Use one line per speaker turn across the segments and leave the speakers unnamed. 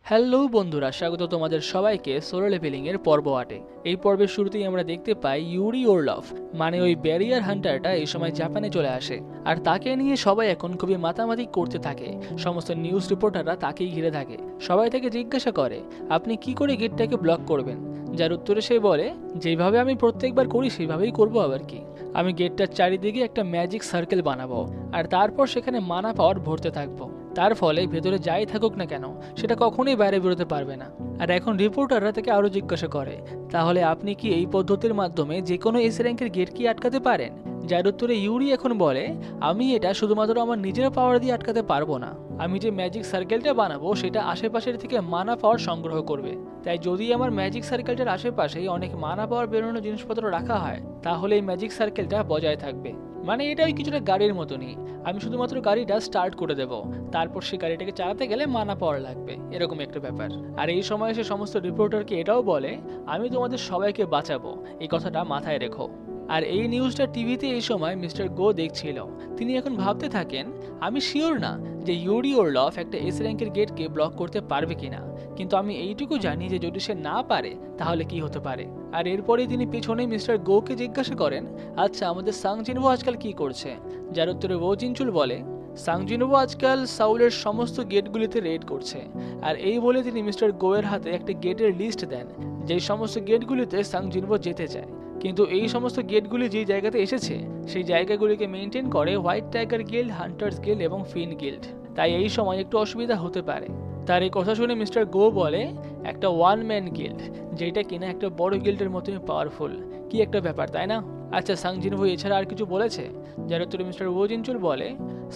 Hello বন্ধুরা, স্বাগত তোমাদের সবাইকে সোলো লেভেলিং এর পর্ব 8-এ। এই পর্বের শুরুতেই আমরা দেখতে পাই ইউরি ওরলফ মানে ওই ব্যারিয়ার হান্টারটা এই সময় জাপানে চলে আসে, আর তাকে নিয়ে সবাই এখন খুবই মাতামাতি করতে থাকে। সমস্ত নিউজ রিপোর্টাররা তাকেই ঘিরে থাকে, সবাই তাকে জিজ্ঞাসা করে আপনি কি করে গেটটাকে ব্লক করবেন, যার উত্তরে সে বলে যেভাবে আমি প্রত্যেকবার করি সেইভাবেই করবো, আবার কি আমি গেটটার চারিদিকে একটা ম্যাজিক সার্কেল বানাবো আর তারপর সেখানে মানা পাওয়ার ভরতে থাকবো। তার ফলে ভেতরে যাই থাকুক না কেন সেটা কখনোই বাইরে বেরোতে পারবে না। আর এখন রিপোর্টাররা তাকে আরো জিজ্ঞাসা করে তাহলে আপনি কি এই পদ্ধতির মাধ্যমে যে কোনো এস র্যাঙ্কের গেট কি আটকাতে পারেন, যার উত্তরে ইউরি এখন বলে আমি এটা শুধুমাত্র আমার নিজের পাওয়ার দিয়ে আটকাতে পারবো না, আমি যে ম্যাজিক সার্কেলটা বানাবো সেটা আশেপাশের থেকে মানা পাওয়ার সংগ্রহ করবে। তাই যদি আমার ম্যাজিক সার্কেলটার আশেপাশেই অনেক মানা পাওয়ার বেরোনো জিনিসপত্র রাখা হয় তাহলে এই ম্যাজিক সার্কেলটা বজায় থাকবে। মানে এটা ওই কিছুটা গাড়ির মতনই, আমি শুধুমাত্র গাড়িটা স্টার্ট করে দেব, তারপর সেই গাড়িটাকে চালাতে গেলে মানা পাওয়ার লাগবে, এরকম একটা ব্যাপার। আর এই সময় সে সমস্ত রিপোর্টারকে এটাও বলে আমি তোমাদের সবাইকে বাঁচাবো, এই কথাটা মাথায় রেখো। আর এই নিউজটা টিভিতে এই সময় মিস্টার গো দেখছিল। তিনি এখন ভাবতে থাকেন আমি শিওর না যে ইউরি ওরলফ একটা এস র্যাঙ্কের গেটকে ব্লক করতে পারবে কিনা, কিন্তু আমি এইটুকু জানি যে যদি সে না পারে তাহলে কি হতে পারে। আর এরপরেই তিনি পিছনে মিস্টার গোকে জিজ্ঞাসা করেন আচ্ছা আমাদের সাং জিনবো আজকাল কি করছে, যার উত্তরে ও জিনচুল বলে সাং জিনবো আজকাল সাউলের সমস্ত গেটগুলিতে রেড করছে। আর এই বলে তিনি মিস্টার গোয়ের হাতে একটা গেটের লিস্ট দেন যেই সমস্ত গেটগুলিতে সাং জিনবো যেতে চায়, কিন্তু এই সমস্ত গেটগুলি যে জায়গাতে এসেছে সেই জায়গাগুলিকে মেনটেন করে white tiger guild, hunters guild এবং ফিন গিল্ড, তাই এই সময় একটু অসুবিধা হতে পারে। তার এই কথা শুনে মিস্টার গো বলে একটা ওয়ান ম্যান গিল্ড যেটা কিনা একটা বড় গিল্ডের মতোই পাওয়ারফুল, কি একটা ব্যাপার তাই না। আচ্ছা সাং জিনবো এছাড়া আর কিছু বলেছে, যার উত্তরে মিস্টার ও জিনচুল বলে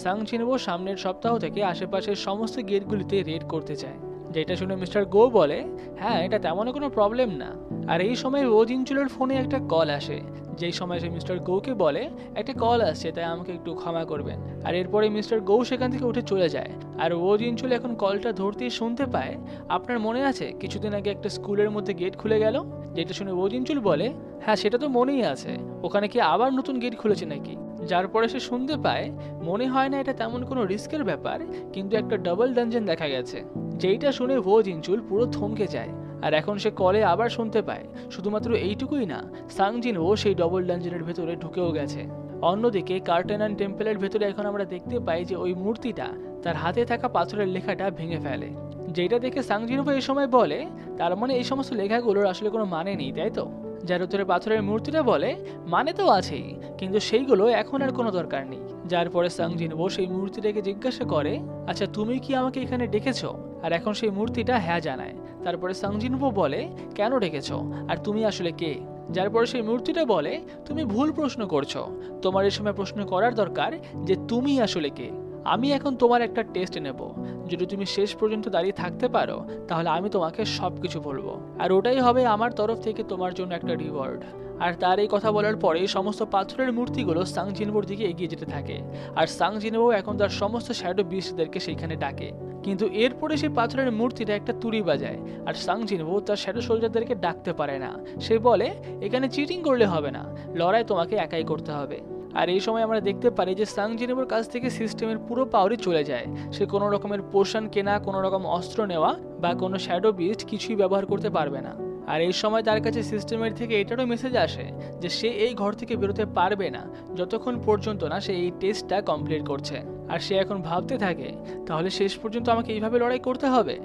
সাং জিনবো সামনের সপ্তাহ থেকে আশেপাশের সমস্ত গেটগুলিতে রেড করতে চায়, যেটা শুনে মিস্টার গো বলে হ্যাঁ এটা তেমন কোনো প্রবলেম না। আর এই সময় ও জিনচুলের ফোনে একটা কল আসে, যেই সময় সে মিস্টার গোকে বলে একটা কল আসছে তাই আমাকে একটু ক্ষমা করবেন। আর এরপরে মিস্টার গো সেখান থেকে উঠে চলে যায়। আর ও জিনচুল এখন কলটা ধরতেই শুনতে পায় আপনার মনে আছে কিছুদিন আগে একটা স্কুলের মধ্যে গেট খুলে গেল, যেটা শুনে ও জিনচুল বলে হ্যাঁ সেটা তো মনেই আছে, ওখানে কি আবার নতুন গেট খুলেছে নাকি। যার পরে সে শুনতে পায় মনে হয় না এটা তেমন কোনো রিস্কের ব্যাপার, কিন্তু একটা ডাবল ডানজেন দেখা গেছে, যেইটা শুনে ও জিনচুল পুরো থমকে যায়। আর এখন সে কলে আবার শুনতে পায় শুধুমাত্র এইটুকুই না, সাং জিনও সেই ডবল ডানজেনের ভেতরে ঢুকেও গেছে। অন্যদিকে কার্টেনান টেম্পলের ভেতরে এখন আমরা দেখতে পাই যে ওই মূর্তিটা তার হাতে থাকা পাথরের লেখাটা ভেঙে ফেলে, যেটা দেখে সাং জিনও এই সময় বলে তার মানে এই সমস্ত লেখাগুলোর আসলে কোনো মানে নেই তাই তো। যার উত্তরে পাথরের মূর্তিটা বলে মানে তো আছেই, কিন্তু সেইগুলো এখন আর কোনো দরকার নেই। যার পরে সাং জিনবো সেই মূর্তিটাকে জিজ্ঞাসা করে আচ্ছা তুমি কি আমাকে এখানে ডেকেছো, আর এখন সেই মূর্তিটা হ্যাঁ জানায়। তারপরে সাং জিনবো বলে কেন ডেকেছো আর তুমি আসলে কে, যার পরে সেই মূর্তিটা বলে তুমি ভুল প্রশ্ন করছো, তোমার এই সময় প্রশ্ন করার দরকার যে তুমি আসলে কে। আমি এখন তোমার একটা টেস্ট নেব, যদি তুমি শেষ পর্যন্ত দাঁড়িয়ে থাকতে পারো তাহলে আমি তোমাকে সবকিছু বলবো, আর ওটাই হবে আমার তরফ থেকে তোমার জন্য একটা রিওয়ার্ড। আর তার এই কথা বলার পরে সমস্ত পাথরের মূর্তিগুলো সাং জিনবোর দিকে এগিয়ে যেতে থাকে, আর সাং জিনবো এখন তার সমস্ত শ্যাডো বিস্টদেরকে সেইখানে ডাকে। কিন্তু এরপরে সেই পাথরের মূর্তিটা একটা তুড়ি বাজায়, আর সাং জিনবো তার শ্যাডো সোলজারদেরকে ডাকতে পারে না। সে বলে এখানে চিটিং করলে হবে না, লড়াই তোমাকে একাই করতে হবে। আর এই সময় আমরা দেখতে পারি যে সাং জিনবোর কাছ থেকে সিস্টেমের পুরো পাওয়ারই চলে যায়, সে কোনো রকমের পোশন কেনা, কোনো রকম অস্ত্র নেওয়া বা কোনো শ্যাডো বিস্ট কিছুই ব্যবহার করতে পারবে না। আর এই সময় তার কাছে সিস্টেমের থেকে এটারও মেসেজ আসে যে সে এই ঘর থেকে বেরোতে পারবে না যতক্ষণ পর্যন্ত না সে এই টেস্টটা কমপ্লিট করছে। আর সে এখন ভাবতে থাকে তাহলে শেষ পর্যন্ত আমাকে এইভাবে লড়াই করতে হবে,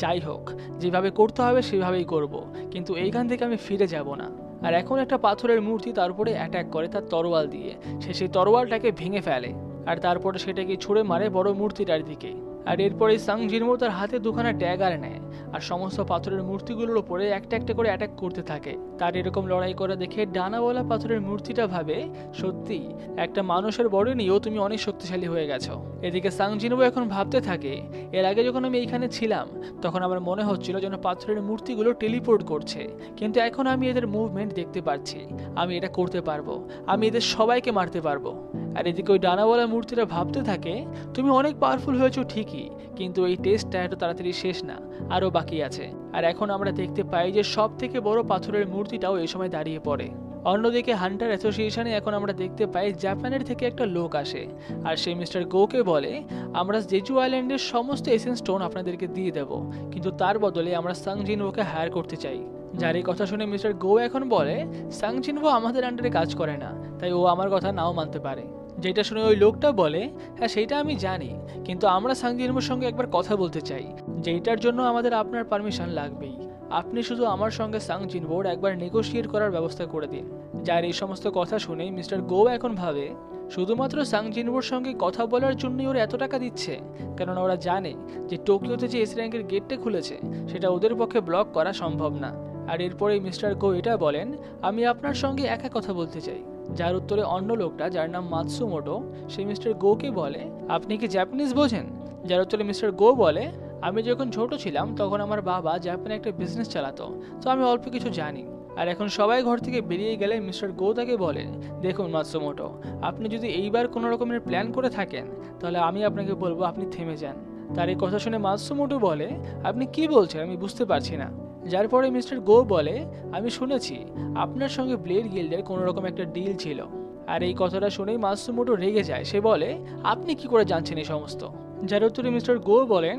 যাই হোক যেভাবে করতে হবে সেভাবেই করব, কিন্তু এইখান থেকে আমি ফিরে যাব না। আর এখন একটা পাথরের মূর্তি তার উপরে অ্যাটাক করে তার তরোয়াল দিয়ে, সে সেই তরোয়ালটাকে ভেঙে ফেলে আর তারপরে সেটাকে ছুঁড়ে মারে বড় মূর্তিটার দিকে। আর এরপরে সাং জিনবো তার হাতে দুখানা ড্যাগার নেয় আর সমস্ত পাথরের মূর্তিগুলোর উপরে একটা একটা করে অ্যাটাক করতে থাকে। তার এরকম লড়াই করে দেখে ডানাওয়ালা পাথরের মূর্তিটা ভাবে সত্যি একটা মানুষের বড় নিয়েও তুমি অনেক শক্তিশালী হয়ে গেছো। এদিকে সাং জিনবো এখন ভাবতে থাকে এর আগে যখন আমি এইখানে ছিলাম তখন আমার মনে হচ্ছিল যেন পাথরের মূর্তিগুলো টেলিপোর্ট করছে, কিন্তু এখন আমি এদের মুভমেন্ট দেখতে পাচ্ছি, আমি এটা করতে পারবো, আমি এদের সবাইকে মারতে পারবো। আর এদিকে ওই ডানাওয়ালা মূর্তিটা ভাবতে থাকে তুমি অনেক পাওয়ারফুল হয়েছো ঠিকই, কিন্তু এই টেস্টটা এত তাড়াতাড়ি শেষ না, আরও বাকি আছে। আর এখন আমরা দেখতে পাই যে সব থেকে বড় পাথরের মূর্তিটাও এই সময় দাঁড়িয়ে পড়ে। অন্যদিকে হান্টার অ্যাসোসিয়েশনে এখন আমরা দেখতে পাই জাপানের থেকে একটা লোক আসে, আর সেই মিস্টার গোকে বলে আমরা জেজু আইল্যান্ডের সমস্ত এসেন্স স্টোন আপনাদেরকে দিয়ে দেব, কিন্তু তার বদলে আমরা সাং জিনভোকে হায়ার করতে চাই। যার এই কথা শুনে মিস্টার গো এখন বলে সাং জিনভো আমাদের আন্ডারে কাজ করে না, তাই ও আমার কথা নাও মানতে পারে। যেটা শুনে ওই লোকটা বলে হ্যাঁ সেইটা আমি জানি, কিন্তু আমরা সাং জিনভোর সঙ্গে একবার কথা বলতে চাই, যেটার জন্য আমাদের আপনার পারমিশন লাগবেই। আপনি শুধু আমার সঙ্গে সাং জিনভোর একবার নেগোশিয়েট করার ব্যবস্থা করে দিন। যার এই সমস্ত কথা শুনে মিস্টার গো এখন ভাবে শুধুমাত্র সাং জিনভোর সঙ্গে কথা বলার জন্যই ওরা এত টাকা দিচ্ছে, কেননা ওরা জানে যে টোকিওতে যে এস র্যাঙ্কের গেটটা খুলেছে সেটা ওদের পক্ষে ব্লক করা সম্ভব না। আর এরপরেই মিস্টার গো এটা বলেন আমি আপনার সঙ্গে একা কথা বলতে চাই। যার উত্তরে অন্য লোকটা, যার নাম মাতসুমোটো, সেই মিস্টার গোকে বলে আপনি কি জাপানিজ বোঝেন? যার উত্তরে মিস্টার গো বলে আমি যখন ছোট ছিলাম তখন আমার বাবা জাপানে একটা বিজনেস চালাতো, তো আমি অল্প কিছু জানি। আর এখন সবাই ঘর থেকে বেরিয়ে গেলে মিস্টার গো তাকে বলেন দেখুন মাতসুমোটো, আপনি যদি এইবার কোনো রকমের প্ল্যান করে থাকেন তাহলে আমি আপনাকে বলবো আপনি থেমে যান। তার এই কথা শুনে মাতসুমোটো বলে আপনি কি বলছেন আমি বুঝতে পারছি না। যার পরে মিস্টার গো বলে আমি শুনেছি আপনার সঙ্গে ব্লেড গিল্ডের কোনো রকম একটা ডিল ছিল। আর এই কথাটা শুনেই মাতসুমোটো রেগে যায়, সে বলে আপনি কি করে জানছেন এই সমস্ত? যার উত্তরে মিস্টার গো বলেন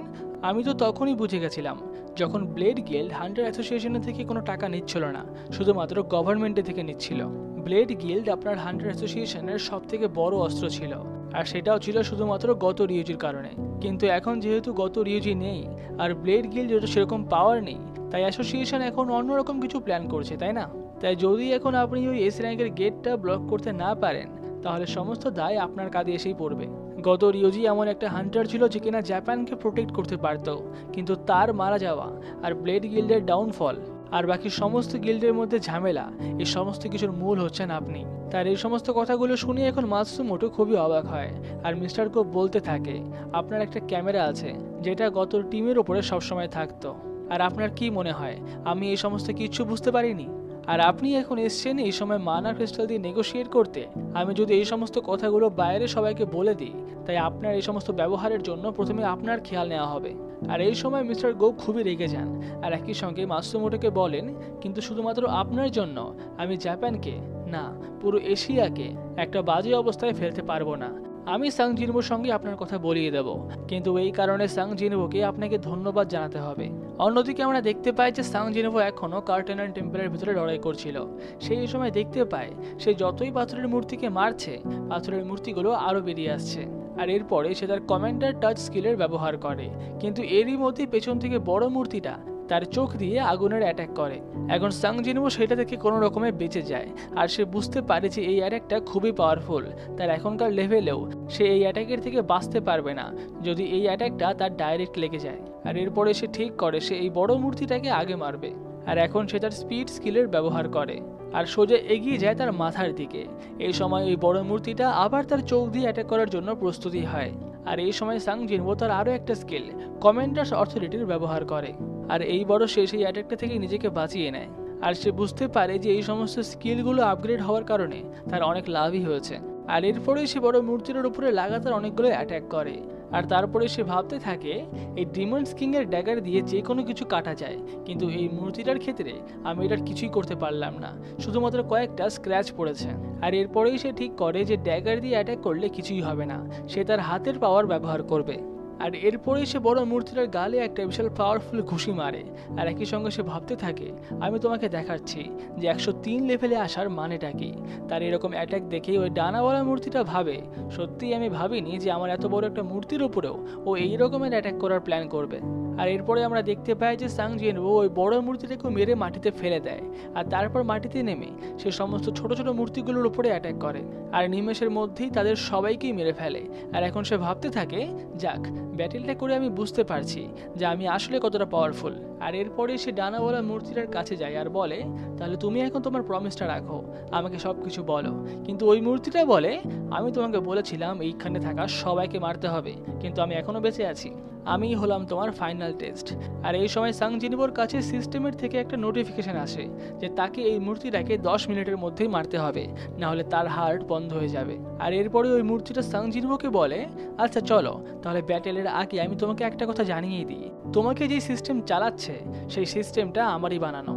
আমি তো তখনই বুঝে গেছিলাম যখন ব্লেড গিল্ড হান্টার অ্যাসোসিয়েশনের থেকে কোনো টাকা নিচ্ছিল না, শুধুমাত্র গভর্নমেন্টের থেকে নিচ্ছিল। ব্লেড গিল্ড আপনার হান্টার অ্যাসোসিয়েশনের সব থেকে বড় অস্ত্র ছিল, আর সেটাও ছিল শুধুমাত্র গত রিউজির কারণে। কিন্তু এখন যেহেতু গত রিউজি নেই আর ব্লেড গিল্ড সেরকম পাওয়ার নেই, তাই অ্যাসোসিয়েশন এখন অন্যরকম কিছু প্ল্যান করছে, তাই না? তাই যদি এখন আপনি ওই এস র্যাঙ্কের গেটটা ব্লক করতে না পারেন তাহলে সমস্ত দায় আপনার কাঁধে এসেই পড়বে। গত রিওজি এমন একটা হান্টার ছিল যে কিনা জাপানকে প্রোটেক্ট করতে পারত, কিন্তু তার মারা যাওয়া আর ব্লেড গিল্ডের ডাউনফল আর বাকি সমস্ত গিল্ডের মধ্যে ঝামেলা, এই সমস্ত কিছুর মূল হচ্ছেন আপনি। তার এই সমস্ত কথাগুলো শুনে এখন মাতসুমোটো খুবই অবাক হয়, আর মিস্টার গো বলতে থাকে আপনার একটা ক্যামেরা আছে যেটা গত টিমের ওপরে সবসময় থাকতো, আর আপনার কি মনে হয় আমি এই সমস্ত কিছু বুঝতে পারিনি? আর আপনি এখন এসছেন এই সময় মানা ক্রিস্টাল দিয়ে নেগোশিয়েট করতে। আমি যদি এই সমস্ত কথাগুলো বাইরে সবাইকে বলে দিই তাই আপনার এই সমস্ত ব্যবহারের জন্য প্রথমে আপনার খেয়াল নেওয়া হবে। আর এই সময় মিস্টার গো খুবই রেগে যান, আর একই সঙ্গে মাতসুমোটোকে বলেন কিন্তু শুধুমাত্র আপনার জন্য আমি জাপানকে না পুরো এশিয়াকে একটা বাজে অবস্থায় ফেলতে পারবো না। আমি সাং জিনভোর সঙ্গে আপনার কথা বলিয়ে দেব, কিন্তু এই কারণে সাং জিনভোকে আপনাকে ধন্যবাদ জানাতে হবে। অন্যদিকে আমরা দেখতে পাই যে সাং জিনভো এখনও কার্টেনান টেম্পলের ভিতরে লড়াই করছিল। সেই সময় দেখতে পাই সে যতই পাথরের মূর্তিকে মারছে পাথরের মূর্তিগুলো আরও বেরিয়ে আসছে, আর এরপরে সে তার কমান্ডার টাচ স্কিলের ব্যবহার করে, কিন্তু এরই মধ্যে পেছন থেকে বড় মূর্তিটা তার চোখ দিয়ে আগুনের অ্যাটাক করে। এখন সাং জিনভো সেটা থেকে কোনো রকমে বেঁচে যায়, আর সে বুঝতে পারে যে এই অ্যাটাকটা খুবই পাওয়ারফুল। তার এখনকার লেভেলেও সে এই অ্যাটাকের থেকে বাঁচতে পারবে না যদি এই অ্যাটাকটা তার ডাইরেক্ট লেগে যায়। আর এরপরে সে ঠিক করে সে এই বড় মূর্তিটাকে আগে মারবে, আর এখন সে তার স্পিড স্কিলের ব্যবহার করে আর সোজা এগিয়ে যায় তার মাথার দিকে। এই সময় এই বড় মূর্তিটা আবার তার চোখ দিয়ে অ্যাটাক করার জন্য প্রস্তুতি হয়, আর এই সময় সাং জিনভো তার আরও একটা স্কিল কমান্ডার্স অথরিটির ব্যবহার করে, আর এই বড় সে সেই অ্যাটাকটা থেকে নিজেকে বাঁচিয়ে নেয়। আর সে বুঝতে পারে যে এই সমস্ত স্কিলগুলো আপগ্রেড হওয়ার কারণে তার অনেক লাভই হয়েছে। আর এরপরেই সে বড় মূর্তির উপরে লাগাতার অনেকগুলো অ্যাটাক করে, আর তারপরে সে ভাবতে থাকে এই ডিমন্স কিংয়ের ড্যাগার দিয়ে যে কোনো কিছু কাটা যায়, কিন্তু এই মূর্তিটার ক্ষেত্রে আমি এটার কিছুই করতে পারলাম না, শুধুমাত্র কয়েকটা স্ক্র্যাচ পড়েছে। আর এরপরেই সে ঠিক করে যে ড্যাগার দিয়ে অ্যাটাক করলে কিছুই হবে না, সে তার হাতের পাওয়ার ব্যবহার করবে। আর এরপরেই সে বড় মূর্তিটার গালে একটা বিশাল পাওয়ারফুল ঘুষি মারে, আর একই সঙ্গে সে ভাবতে থাকে আমি তোমাকে দেখাচ্ছি যে 103 লেভেলে আসার মানেটা কি। তার এরকম অ্যাটাক দেখেই ওই ডানাওয়ালা মূর্তিটা ভাবে সত্যিই আমি ভাবিনি যে আমার এত বড় একটা মূর্তির উপরেও ও এই রকমের অ্যাটাক করার প্ল্যান করবে। আর এরপরে আমরা দেখতে পাই যে সাং জিনভো ওই বড় মূর্তিটাকে মেরে মাটিতে ফেলে দেয়, আর তারপর মাটিতে নেমে সে সমস্ত ছোট ছোট মূর্তিগুলোর উপরে অ্যাটাক করে, আর নিমেষের মধ্যেই তাদের সবাইকেই মেরে ফেলে। আর এখন সে ভাবতে থাকে যাক ব্যাটেলটা করে আমি বুঝতে পারছি যে আমি আসলে কতটা পাওয়ারফুল। আর এরপরে সে ডানাওয়ালা মূর্তিটার কাছে যায় আর বলে তাহলে তুমি এখন তোমার প্রমিসটা রাখো, আমাকে সব কিছু বলো। কিন্তু ওই মূর্তিটা বলে আমি তোমাকে বলেছিলাম এইখানে থাকা সবাইকে মারতে হবে, কিন্তু আমি এখনো বেঁচে আছি, আমি হলাম তোমার ফাইনাল টেস্ট। আর এই সময় সাং জিনভোর কাছে সিস্টেমের থেকে একটা নোটিফিকেশন আসে যে তাকে এই মূর্তিটাকে 10 মিনিটের মধ্যেই মারতে হবে, না হলে তার হার্ট বন্ধ হয়ে যাবে। আর এরপরে ওই মূর্তিটা সাং জিনভোকে বলে আচ্ছা চলো তাহলে ব্যাটেলের আগে আমি তোমাকে একটা কথা জানিয়ে দিই, তোমাকে যে সিস্টেম চালাচ্ছে সেই সিস্টেমটা আমারই বানানো।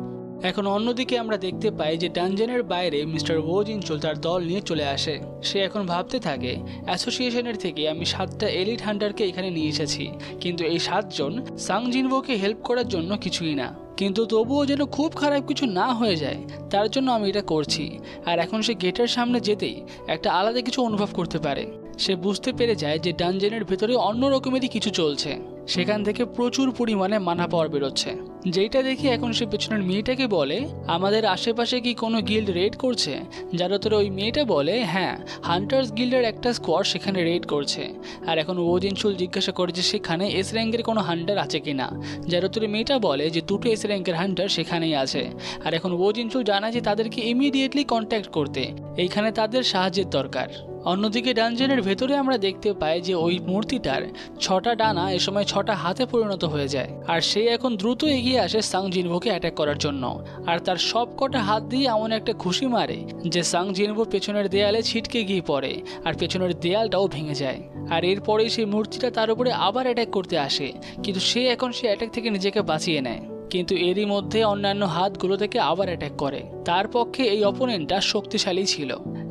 এখন অন্যদিকে আমরা দেখতে পাই যে ডানজেনের বাইরে মিস্টার ওো জিনচুল তার দল নিয়ে চলে আসে। সে এখন ভাবতে থাকে অ্যাসোসিয়েশনের থেকে আমি 7টা এলিট হান্টারকে এখানে নিয়ে এসেছি, কিন্তু এই 7জন সাং জিনভোকে হেল্প করার জন্য কিছুই না, কিন্তু তবুও যেন খুব খারাপ কিছু না হয়ে যায় তার জন্য আমি এটা করছি। আর এখন সে গেটের সামনে যেতেই একটা আলাদা কিছু অনুভব করতে পারে। সে বুঝতে পেরে যায় যে ডানজেনের ভেতরে অন্য রকমেরই কিছু চলছে। সেখান থেকে প্রচুর পরিমাণে মানা পাওয়ার বেরোচ্ছে, যেটা দেখে এখন সে পেছনের মেয়েটাকে বলে আমাদের আশেপাশে কি কোনো গিল্ড রেড করছে। যার উত্তরে ওই মেয়েটা বলে হ্যাঁ, হান্টার্স গিল্ডের একটা স্কোয়াড সেখানে রেড করছে। আর এখন ওো জিনচুল জিজ্ঞাসা করে যে সেখানে এস র্যাঙ্কের কোনো হান্টার আছে কিনা। যার উত্তরে মেয়েটা বলে যে 2টো এস র্যাঙ্কের হান্টার সেখানেই আছে। আর এখন ওো জিনচুল জানায় যে তাদেরকে ইমিডিয়েটলি কন্ট্যাক্ট করতে, এইখানে তাদের সাহায্যের দরকার। অন্যদিকে ডানজেনের ভেতরে আমরা দেখতে পাই যে ওই মূর্তিটার 6টা ডানা এ সময় 6টা হাতে পরিণত হয়ে যায়। আর সে এখন দ্রুত এগিয়ে আসে সাং জিনভোকে অ্যাটাক করার জন্য। আর তার সব কটা হাত দিয়ে এমন একটা ঘুষি মারে যে সাং জিনভো পেছনের দেয়ালে ছিটকে গিয়ে পড়ে, আর পেছনের দেয়ালটাও ভেঙে যায়। আর এরপরেই সেই মূর্তিটা তার উপরে আবার অ্যাটাক করতে আসে, কিন্তু সে এখন সে অ্যাটাক থেকে নিজেকে বাঁচিয়ে নেয়। কিন্তু এরই মধ্যে অন্যান্য হাতগুলো থেকে আবার অ্যাটাক করে। তার পক্ষে এই অপোনেন্টটা শক্তিশালী ছিল।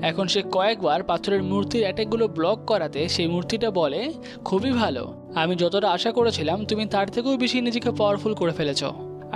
এখন সে কয়েকবার পাথরের মূর্তির অ্যাটাকগুলো ব্লক করাতে সেই মূর্তিটা বলে খুবই ভালো, আমি যতটা আশা করেছিলাম তুমি তার থেকেও বেশি নিজেকে পাওয়ারফুল করে ফেলেছ।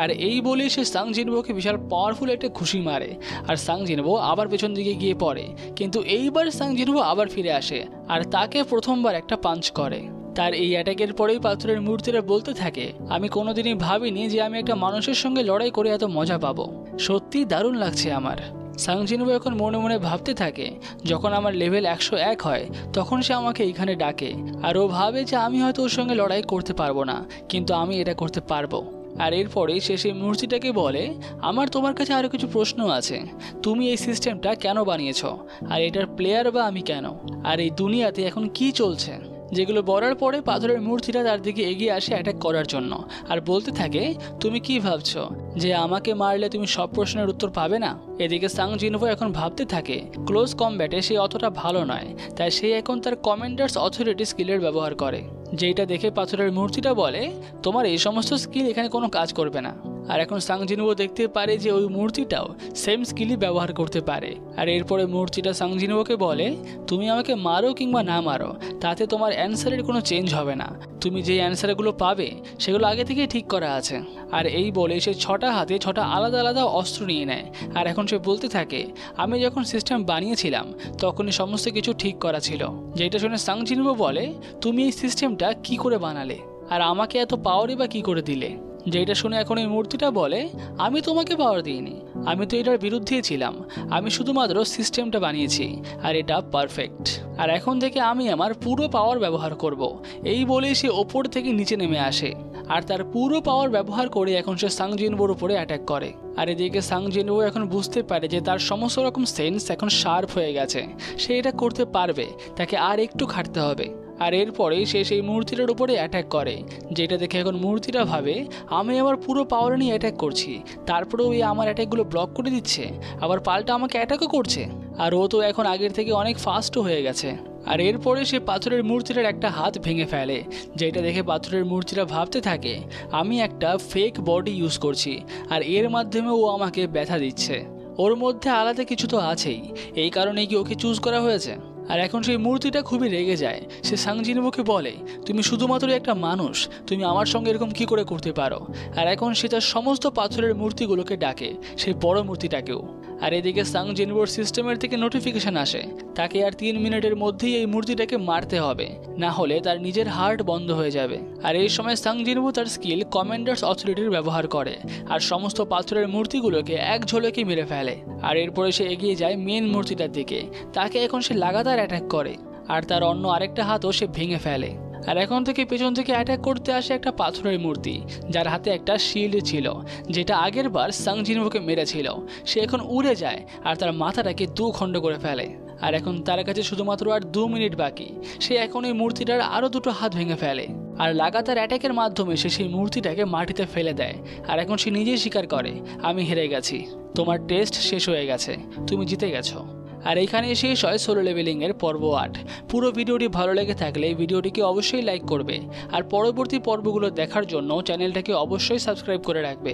আর এই বলেই সে সাং জিনভোকে বিশাল পাওয়ারফুল একটা ঘুষি মারে, আর সাং জিনভো আবার পেছন দিকে গিয়ে পড়ে। কিন্তু এইবার সাং জিনভো আবার ফিরে আসে আর তাকে প্রথমবার একটা পাঞ্চ করে। তার এই অ্যাটাকের পরেই পাথরের মূর্তিরা বলতে থাকে আমি কোনোদিনই ভাবিনি যে আমি একটা মানুষের সঙ্গে লড়াই করে এত মজা পাবো, সত্যি দারুণ লাগছে আমার। সাং জিনভো এখন মনে মনে ভাবতে থাকে যখন আমার লেভেল 101 হয় তখন সে আমাকে এইখানে ডাকে, আর ও ভাবে যে আমি হয়তো ওর সঙ্গে লড়াই করতে পারবো না, কিন্তু আমি এটা করতে পারবো। আর এরপরে সে সেই মূর্তিটাকে বলে আমার তোমার কাছে আরও কিছু প্রশ্ন আছে, তুমি এই সিস্টেমটা কেন বানিয়েছ, আর এটার প্লেয়ার বা আমি কেন, আর এই দুনিয়াতে এখন কি চলছে। যেগুলো বলার পরে পাথরের মূর্তিটা তার দিকে এগিয়ে আসে অ্যাটাক করার জন্য, আর বলতে থাকে তুমি কি ভাবছো যে আমাকে মারলে তুমি সব প্রশ্নের উত্তর পাবে না। এদিকে সাং জিনভো এখন ভাবতে থাকে ক্লোজ কমব্যাটে সে অতটা ভালো নয়, তাই সে এখন তার কমান্ডার্স অথরিটি স্কিলের ব্যবহার করে। যেটা দেখে পাথরের মূর্তিটা বলে তোমার এই সমস্ত স্কিল এখানে কোনো কাজ করবে না। আর এখন সাং জিনভো দেখতে পারে যে ওই মূর্তিটাও সেম স্কিলই ব্যবহার করতে পারে। আর এরপরে মূর্তিটা সাং জিনভোকে বলে তুমি আমাকে মারো কিংবা না মারো তাতে তোমার অ্যান্সারের কোনো চেঞ্জ হবে না, তুমি যে অ্যান্সারগুলো পাবে সেগুলো আগে থেকেই ঠিক করা আছে। আর এই বলে সে 6টা হাতে 6টা আলাদা আলাদা অস্ত্র নিয়ে নেয়। আর এখন সে বলতে থাকে আমি যখন সিস্টেম বানিয়েছিলাম তখনই সমস্ত কিছু ঠিক করা ছিল। যেটা শুনে সাং জিনভো বলে তুমি এই সিস্টেমটা কি করে বানালে, আর আমাকে এত পাওয়ারই বা কি করে দিলে। যেটা শুনে এখন এই মূর্তিটা বলে আমি তোমাকে পাওয়ার দিইনি, আমি তো এটার বিরুদ্ধেই ছিলাম, আমি শুধুমাত্র সিস্টেমটা বানিয়েছি আর এটা পারফেক্ট। আর এখন থেকে আমি আমার পুরো পাওয়ার ব্যবহার করব। এই বলেই সে ওপর থেকে নিচে নেমে আসে আর তার পুরো পাওয়ার ব্যবহার করে এখন সে সাং জিনভোর উপরে অ্যাটাক করে। আর এদিকে সাং জিনভো এখন বুঝতে পারে যে তার সমস্ত রকম সেন্স এখন শার্প হয়ে গেছে, সে এটা করতে পারবে, তাকে আর একটু খাটতে হবে। আর এরপরেই সে সেই মূর্তিটার উপরে অ্যাটাক করে। যেটা দেখে এখন মূর্তিটা ভাবে আমি আমার পুরো পাওয়ার নিয়ে অ্যাটাক করছি, তারপরেও ওই আমার অ্যাটাকগুলো ব্লক করে দিচ্ছে, আবার পাল্টা আমাকে অ্যাটাকও করছে। আর ও তো এখন আগের থেকে অনেক ফাস্টও হয়ে গেছে। আর এরপরে সে পাথরের মূর্তিটার একটা হাত ভেঙে ফেলে। যেটা দেখে পাথরের মূর্তিটা ভাবতে থাকে আমি একটা ফেক বডি ইউজ করছি, আর এর মাধ্যমে ও আমাকে ব্যথা দিচ্ছে, ওর মধ্যে আলাদা কিছু তো আছেই, এই কারণেই কি ওকে চুজ করা হয়েছে। আর এখন সেই মূর্তিটা খুবই রেগে যায়। সে সাং জিনভোকে বলে তুমি শুধুমাত্র একটা মানুষ, তুমি আমার সঙ্গে এরকম কি করে করতে পারো। আর এখন সে তার সমস্ত পাথরের মূর্তিগুলোকে ডাকে, সেই বড় মূর্তিটাকেও। আর এদিকে সাং জিনভোর সিস্টেমের থেকে নোটিফিকেশন আসে তাকে আর 3 মিনিটের মধ্যেই এই মূর্তিটাকে মারতে হবে, না হলে তার নিজের হার্ট বন্ধ হয়ে যাবে। আর এই সময় সাং জিনভো তার স্কিল কমান্ডার্স অথরিটির ব্যবহার করে আর সমস্ত পাথরের মূর্তিগুলোকে এক ঝলকে মেরে ফেলে। আর এরপরে সে এগিয়ে যায় মেন মূর্তিটার দিকে, তাকে এখন সে লাগাতার অ্যাটাক করে আর তার অন্য আরেকটা হাতও সে ভেঙে ফেলে। আর এখন থেকে পেছন থেকে অ্যাটাক করতে আসে একটা পাথরের মূর্তি যার হাতে একটা শিল্ড ছিল, যেটা আগের বার সাং জিনভোকে মেরেছিল। সে এখন উড়ে যায় আর তার মাথাটাকে 2 খণ্ড করে ফেলে। আর এখন তার কাছে শুধুমাত্র আর 2 মিনিট বাকি, সে এখন এই মূর্তিটার আরও 2টো হাত ভেঙে ফেলে আর লাগাতার অ্যাটাকের মাধ্যমে সে সেই মূর্তিটাকে মাটিতে ফেলে দেয়। আর এখন সে নিজেই স্বীকার করে আমি হেরে গেছি, তোমার টেস্ট শেষ হয়ে গেছে, তুমি জিতে গেছো। আর এইখানে শেষ হয় সোলো লেভেলিংয়ের পর্ব 8। পুরো ভিডিওটি ভালো লেগে থাকলে ভিডিওটিকে অবশ্যই লাইক করবে আর পরবর্তী পর্বগুলো দেখার জন্য চ্যানেলটাকে অবশ্যই সাবস্ক্রাইব করে রাখবে।